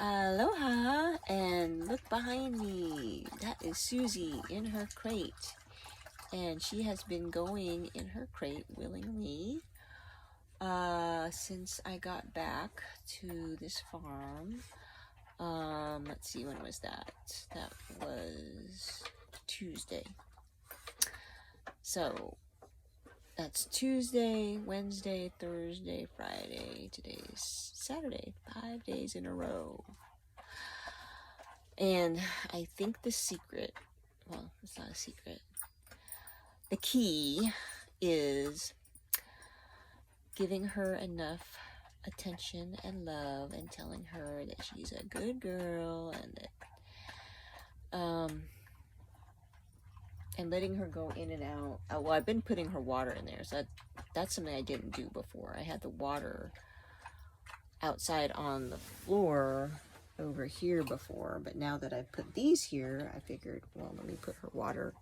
Aloha, and look behind me. That is Suzy in her crate, and she has been going in her crate willingly since I got back to this farm. Let's see, when was that? That was Tuesday. So that's Tuesday, Wednesday, Thursday, Friday. Today's Saturday. 5 days in a row. And I think the secret, well, it's not a secret. The key is giving her enough attention and love and telling her that she's a good girl and that and letting her go in and out. Well, I've been putting her water in there, so that's something I didn't do before. I had the water outside on the floor over here before, but now that I've put these here, I figured, well, let me put her water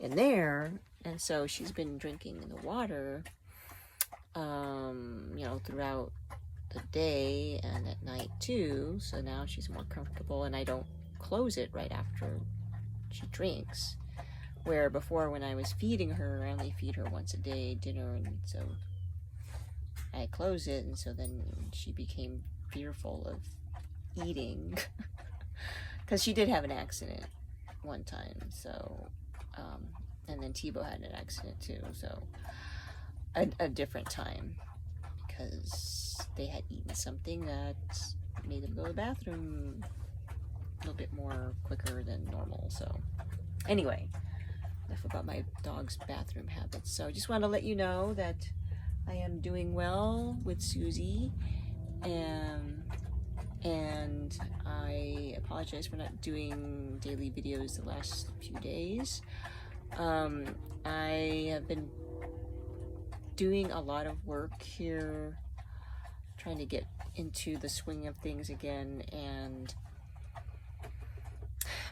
in there. And so she's been drinking the water throughout the day and at night too, so now she's more comfortable, and I don't close it right after she drinks, where before, when I was feeding her, I only feed her once a day, dinner, and so I close it, and so then she became fearful of eating because she did have an accident one time, so and then Tebow had an accident too, so a different time, because they had eaten something that made them go to the bathroom a little bit more quicker than normal. So anyway, enough about my dog's bathroom habits. So I just want to let you know that I am doing well with Suzy, and I apologize for not doing daily videos the last few days. I have been doing a lot of work here, trying to get into the swing of things again, and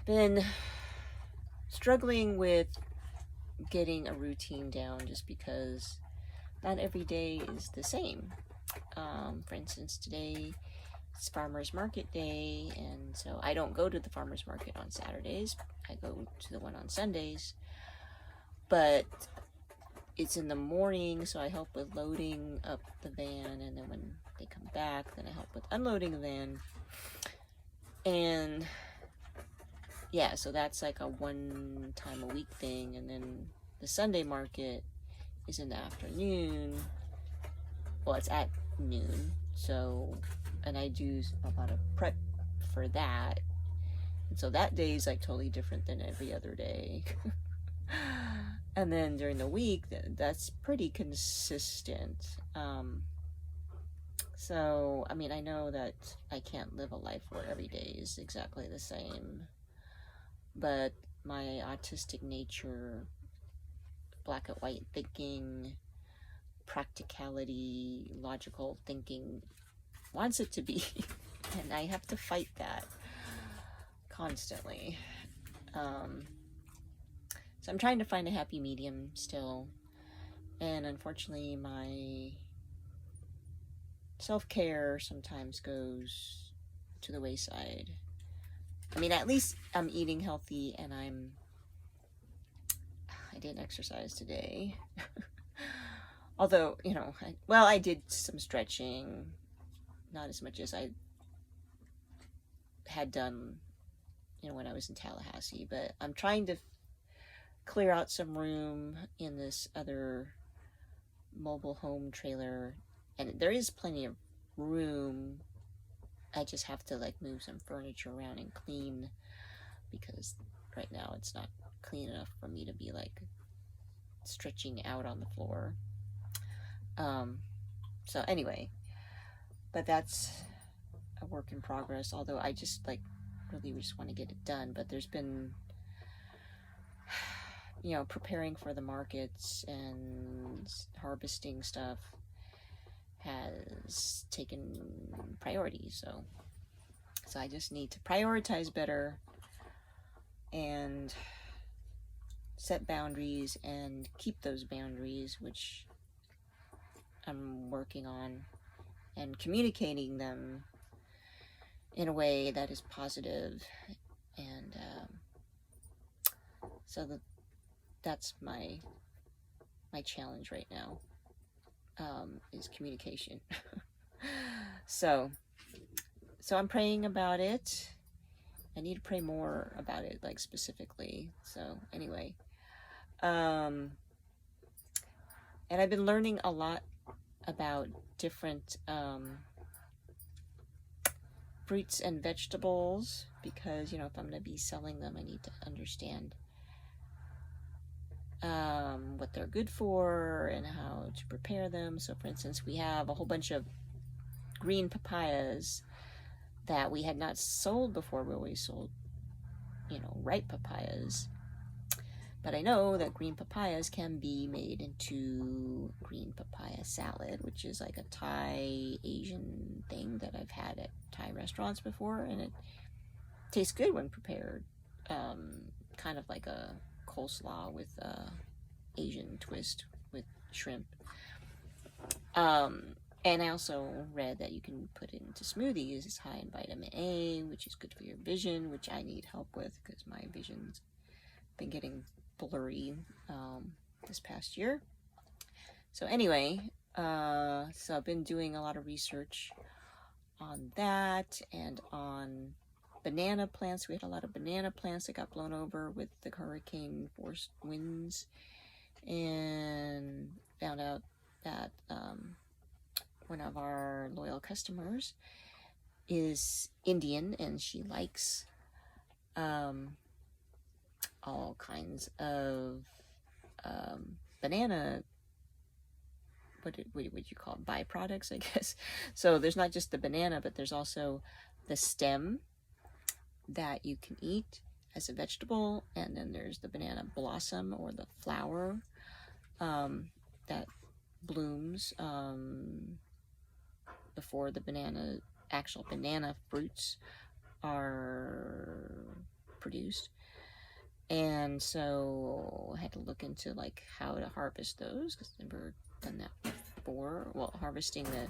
been struggling with getting a routine down just because not every day is the same. For instance, today it's farmers market day, and so I don't go to the farmers market on Saturdays. I go to the one on Sundays, but it's in the morning, so I help with loading up the van, and then when they come back, then I help with unloading the van. And yeah, so that's like a one time a week thing, and then the Sunday market is in the afternoon. Well, it's at noon, so, and I do a lot of prep for that, and so that day is like totally different than every other day. And then during the week, that's pretty consistent. So, I mean, I know that I can't live a life where every day is exactly the same, but my autistic nature, black and white thinking, practicality, logical thinking wants it to be, and I have to fight that constantly. So I'm trying to find a happy medium still, and unfortunately my self-care sometimes goes to the wayside. I mean, at least I'm eating healthy, and I didn't exercise today. Although, I did some stretching, not as much as I had done, when I was in Tallahassee, but I'm trying to clear out some room in this other mobile home trailer, and there is plenty of room. I just have to like move some furniture around and clean, because right now it's not clean enough for me to be like stretching out on the floor. So anyway, but that's a work in progress, although I just really just want to get it done. But there's been preparing for the markets and harvesting stuff has taken priority, so I just need to prioritize better and set boundaries and keep those boundaries, which I'm working on, and communicating them in a way that is positive. And so that's my challenge right now, is communication. So I'm praying about it. I need to pray more about it, like specifically. So anyway, and I've been learning a lot about different fruits and vegetables, because, you know, if I'm going to be selling them, I need to understand what they're good for and how to prepare them. So for instance, we have a whole bunch of green papayas that we had not sold before. We always sold, you know, ripe papayas. But I know that green papayas can be made into green papaya salad, which is like a Thai Asian thing that I've had at Thai restaurants before, and it tastes good when prepared. Kind of like a coleslaw with Asian twist with shrimp. And I also read that you can put it into smoothies. It's high in vitamin A, which is good for your vision, which I need help with because my vision's been getting blurry this past year. So anyway, so I've been doing a lot of research on that and on banana plants. We had a lot of banana plants that got blown over with the hurricane force winds, and found out that one of our loyal customers is Indian, and she likes all kinds of banana, what would you call it, byproducts, I guess. So there's not just the banana, but there's also the stem that you can eat as a vegetable, and then there's the banana blossom, or the flower that blooms before the actual banana fruits are produced. And so I had to look into like how to harvest those, because I've never done that before. Well, harvesting the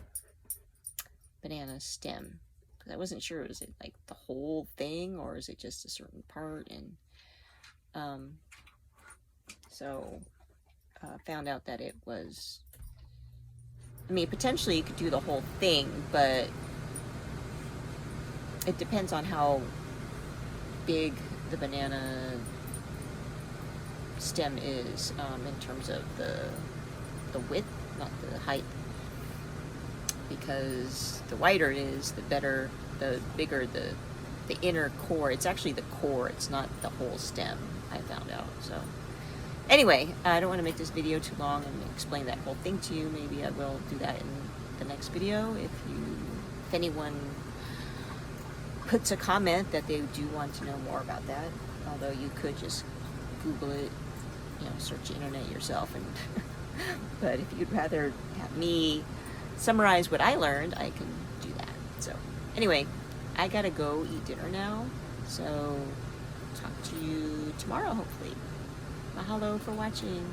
banana stem, because I wasn't sure, is it like the whole thing or is it just a certain part? And so found out that it was, I mean, potentially you could do the whole thing, but it depends on how big the banana stem is, in terms of the width, not the height, because the wider it is, the better, the bigger the inner core. It's actually the core, it's not the whole stem, I found out. So anyway, I don't want to make this video too long and explain that whole thing to you. Maybe I will do that in the next video. If anyone puts a comment that they do want to know more about that, although you could just Google it, you know, search the internet yourself, and but if you'd rather have me summarize what I learned, I can do that. So anyway, I gotta go eat dinner now, so talk to you tomorrow, hopefully. Mahalo for watching.